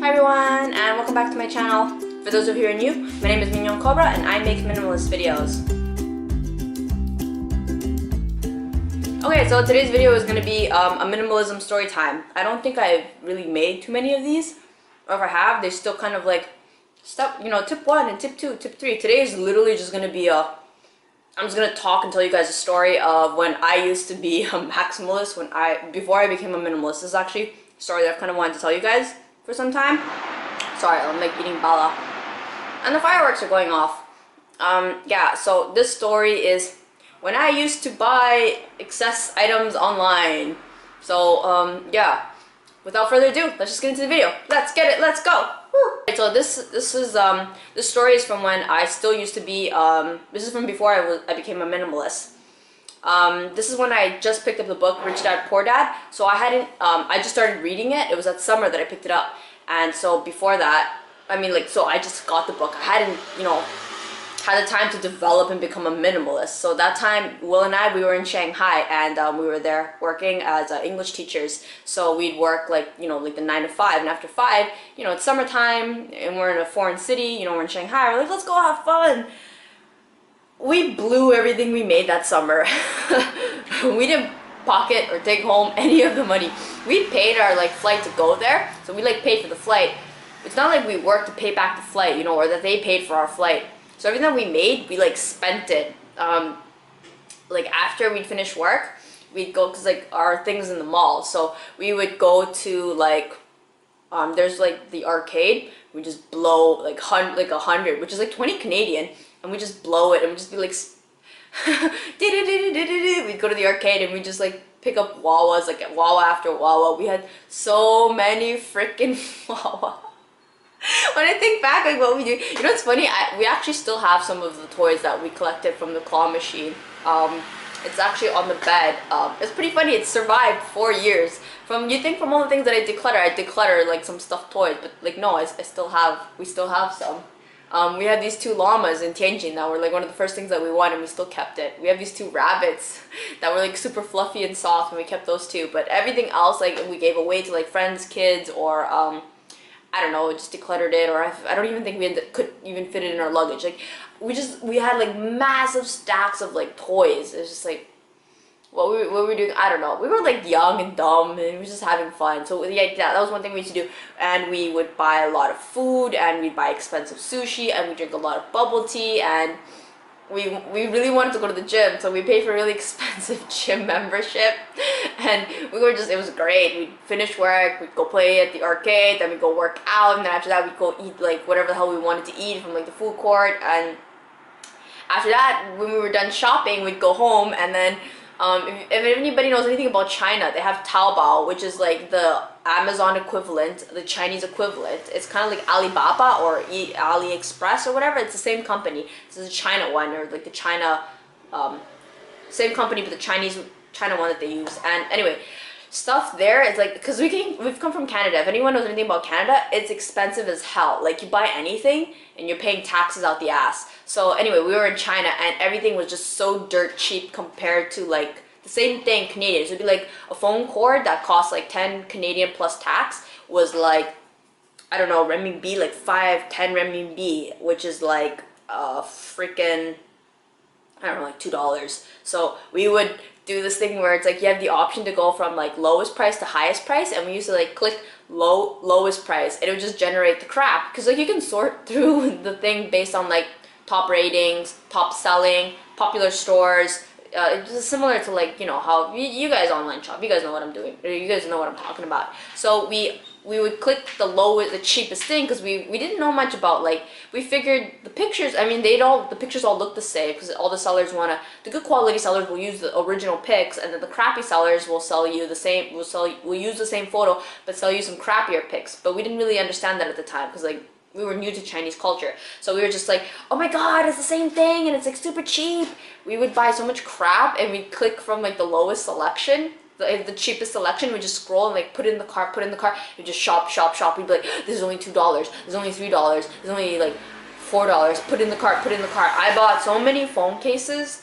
Hi everyone, and welcome back to my channel. For those of you who are new, my name is Mignon Cobra and I make minimalist videos. Okay, so today's video is going to be a minimalism story time. I don't think I've really made too many of these, or if I have, they're still kind of like stuff, you know, tip 1 and tip 2, tip 3. Today is literally just going to be I'm just going to talk and tell you guys a story of when I used to be a maximalist, before I became a minimalist. This is actually a story that I've kind of wanted to tell you guys for some time. Sorry, I'm like eating bala. And the fireworks are going off. Yeah, so this story is when I used to buy excess items online. So, yeah. Without further ado, let's just get into the video. Let's get it, let's go! Woo. Right, so this story is from when I still used to be, this is from before I became a minimalist. This is when I just picked up the book Rich Dad Poor Dad. So I just started reading it. It was that summer that I picked it up. And so before that, so I just got the book. I hadn't, had the time to develop and become a minimalist. So that time, Will and we were in Shanghai, and we were there working as English teachers. So we'd work like the 9 to 5, and after 5, it's summertime, and we're in a foreign city, we're in Shanghai, we're like, let's go have fun. We blew everything we made that summer. We didn't pocket or take home any of the money. We paid our flight to go there, so we paid for the flight. It's not like we worked to pay back the flight, or that they paid for our flight. So everything that we made, we spent it. After we'd finish work, we'd go, cause our things in the mall. So we would go to there's the arcade. We just blow 100, which is 20 Canadian, and we just blow it, and we just be we'd go to the arcade and we just pick up Wawas, Wawa after Wawa. We had so many freaking Wawa. When I think back, what we do, it's funny, we actually still have some of the toys that we collected from the claw machine. It's actually on the bed. It's pretty funny, it survived 4 years. You think from all the things that I declutter some stuffed toys, but no, we still have some. We had these 2 llamas in Tianjin that were one of the first things that we wanted, and we still kept it. We have these 2 rabbits that were super fluffy and soft, and we kept those too. But everything else we gave away to friends' kids, or I don't know, just decluttered it, or I don't even think we could even fit it in our luggage. We had massive stacks of toys. It's just what we were doing, I don't know. We were young and dumb, and we were just having fun. So yeah, that was one thing we used to do. And we would buy a lot of food, and we'd buy expensive sushi, and we drink a lot of bubble tea, and we really wanted to go to the gym, so we paid for a really expensive gym membership. And it was great. We'd finish work, we'd go play at the arcade, then we'd go work out, and then after that we'd go eat whatever the hell we wanted to eat from the food court. And after that, when we were done shopping, we'd go home, and then if anybody knows anything about China, they have Taobao, which is the Amazon equivalent, the Chinese equivalent. It's kind of like Alibaba or AliExpress or whatever. It's the same company. This is a China one, or the China, same company, but the China one that they use. And anyway, stuff there is because we've come from Canada. If anyone knows anything about Canada, it's expensive as hell. You buy anything and you're paying taxes out the ass. So anyway, we were in China, and everything was just so dirt cheap compared to the same thing Canadian. So it'd be a phone cord that costs 10 Canadian plus tax was I don't know, renminbi, 5, 10 renminbi, which is freaking, I don't know, $2. So we would do this thing where it's you have the option to go from lowest price to highest price, and we used to click lowest price, and it would just generate the crap, because you can sort through the thing based on top ratings, top selling, popular stores. It's similar to how you guys online shop. You guys know what I'm doing. You guys know what I'm talking about. So we would click the cheapest thing, because we didn't know much about we figured the pictures. The pictures all look the same, because all the sellers the good quality sellers will use the original pics, and then the crappy sellers will sell you the same. Will use the same photo, but sell you some crappier pics. But we didn't really understand that at the time, because we were new to Chinese culture. So we were just oh my god, it's the same thing, and it's super cheap. We would buy so much crap, and we'd click from the lowest selection, the cheapest selection. We just scroll and put in the cart, we just shop. We'd be this is only $2, this is only $3, this is only $4, put in the cart. I bought so many phone cases.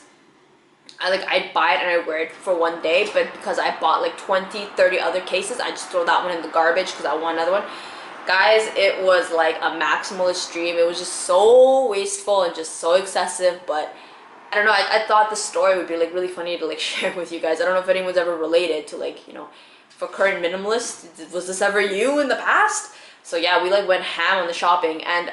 I'd buy it and I wear it for one day, but because I bought 20, 30 other cases, I just throw that one in the garbage because I want another one. Guys, it was like a maximalist dream. It was just so wasteful and just so excessive, but I don't know, I thought the story would be like really funny to like share with you guys. I don't know if anyone's ever related to like, you know, for current minimalists, was this ever you in the past? So yeah, we like went ham on the shopping, and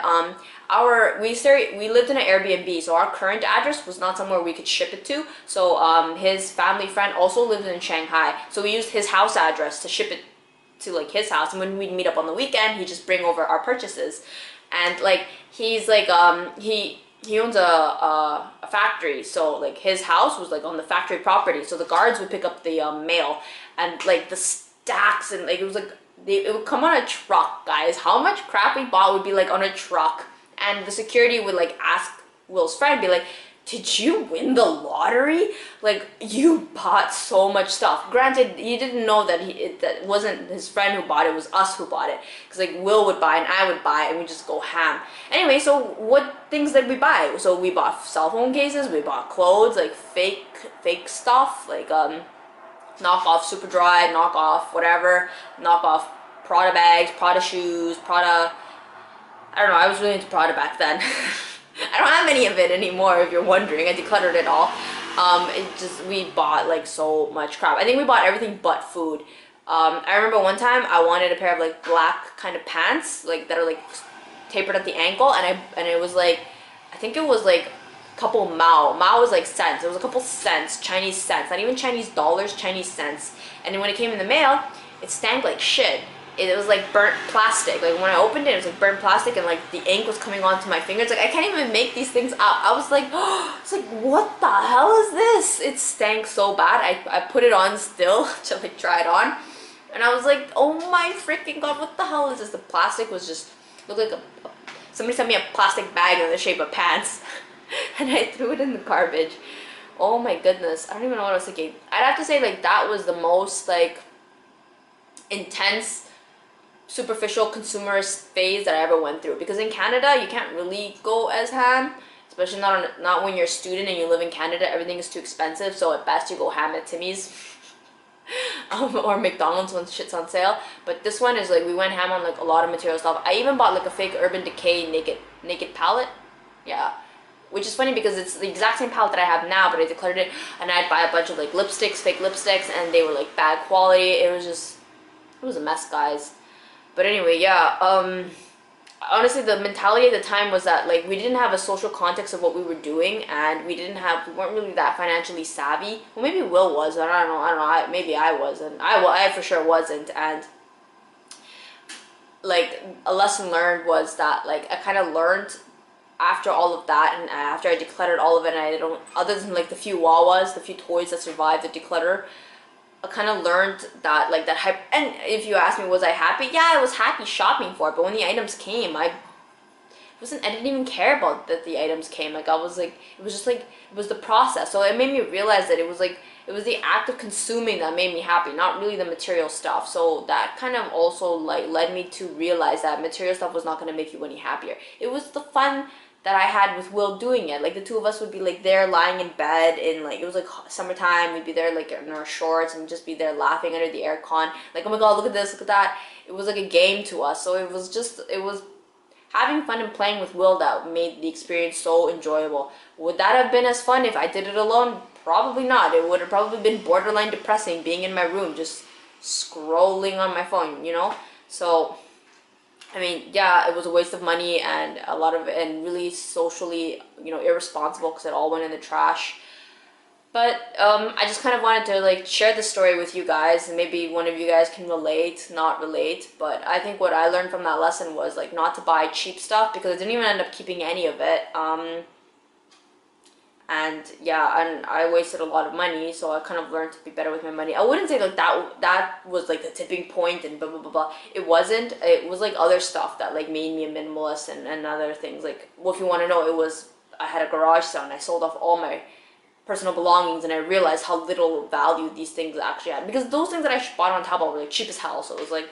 we lived in an Airbnb, so our current address was not somewhere we could ship it to. So his family friend also lived in Shanghai, so we used his house address to ship it to like his house, and when we'd meet up on the weekend, he'd just bring over our purchases. And like he's like he owns a factory, so like his house was like on the factory property, so the guards would pick up the mail, and like the stacks, and like it was like it would come on a truck, guys. How much crap we bought would be like on a truck, and the security would like ask Will's friend, be like, did you win the lottery? Like, you bought so much stuff. Granted, he didn't know that that wasn't his friend who bought it, it was us who bought it. Because like Will would buy and I would buy, and we just go ham. Anyway, so what things did we buy? So we bought cell phone cases, we bought clothes, like fake stuff, like knockoff Superdry, knockoff whatever, knockoff Prada bags, Prada shoes, Prada, I don't know, I was really into Prada back then. I don't have any of it anymore, if you're wondering. I decluttered it all. We bought like so much crap. I think we bought everything but food. I remember one time I wanted a pair of like black kind of pants, like that are like tapered at the ankle, and it was like, I think it was like a couple Mao. Mao was like cents. It was a couple cents, Chinese cents, not even Chinese dollars, Chinese cents. And then when it came in the mail, it stank like shit. It was like burnt plastic. Like when I opened it, it was like burnt plastic, and like the ink was coming onto my fingers. Like I can't even make these things up. I was like, oh, it's like, what the hell is this? It stank so bad. I put it on still to like try it on, and I was like, oh my freaking god, what the hell is this? The plastic was just looked like somebody sent me a plastic bag in the shape of pants, and I threw it in the garbage. Oh my goodness, I don't even know what I was thinking. I'd have to say like that was the most like intense superficial consumerist phase that I ever went through, because in Canada you can't really go as ham, especially not when you're a student and you live in Canada. Everything is too expensive, so at best you go ham at Timmy's or McDonald's when shit's on sale. But this one is like, we went ham on like a lot of material stuff. I even bought like a fake Urban Decay naked palette, yeah, which is funny because it's the exact same palette that I have now, but I decluttered it, and I'd buy a bunch of like fake lipsticks, and they were like bad quality. It was a mess, guys. But anyway, yeah, honestly, the mentality at the time was that like we didn't have a social context of what we were doing, and we weren't really that financially savvy. Well, maybe Will was, but I don't know, maybe I wasn't. I for sure wasn't. And like a lesson learned was that like I kind of learned after all of that, and after I decluttered all of it, and I don't, other than like the few Wawas, the few toys that survived the declutter, I kind of learned that like that hype. And if you ask me, was I happy? Yeah, I was happy shopping for it, but when the items came, I didn't even care about that the items came. Like I was like, it was just like, it was the process. So it made me realize that it was the act of consuming that made me happy, not really the material stuff. So that kind of also like led me to realize that material stuff was not going to make you any happier. It was the fun that I had with Will doing it. Like the two of us would be like there lying in bed, and like it was like summertime, we'd be there like in our shorts and just be there laughing under the aircon, like, oh my god, look at this, look at that. It was like a game to us. So it was having fun and playing with Will that made the experience so enjoyable. Would that have been as fun if I did it alone? Probably not. It would have probably been borderline depressing being in my room just scrolling on my phone, you know? So I mean, yeah, it was a waste of money and and really socially, you know, irresponsible, because it all went in the trash. But I just kind of wanted to like share this story with you guys, and maybe one of you guys can relate, not relate. But I think what I learned from that lesson was like not to buy cheap stuff, because I didn't even end up keeping any of it. And yeah, and I wasted a lot of money, so I kind of learned to be better with my money. I wouldn't say like that was like the tipping point and blah blah blah blah. It wasn't. It was like other stuff that like made me a minimalist, and other things. Like, well, if you want to know, I had a garage sale and I sold off all my personal belongings, and I realized how little value these things actually had, because those things that I bought on Taobao were like cheap as hell. So it was like,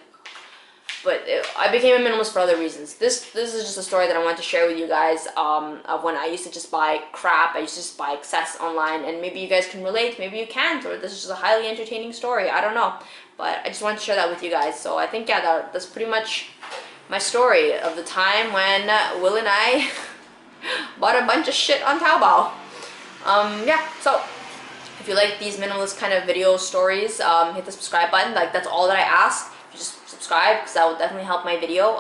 but I became a minimalist for other reasons. This is just a story that I wanted to share with you guys, of when I used to just buy crap. I used to just buy excess online, and maybe you guys can relate, maybe you can't, or this is just a highly entertaining story. I don't know, but I just wanted to share that with you guys. So I think, yeah, that's pretty much my story of the time when Will and I bought a bunch of shit on Taobao. Yeah, so if you like these minimalist kind of video stories, hit the subscribe button. Like, that's all that I ask. You just subscribe, because that will definitely help my video.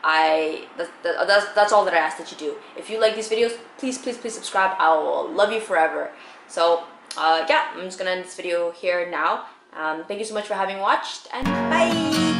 That's all that I ask that you do. If you like these videos, please subscribe. I will love you forever. So yeah, I'm just gonna end this video here now. Thank you so much for having watched, and bye.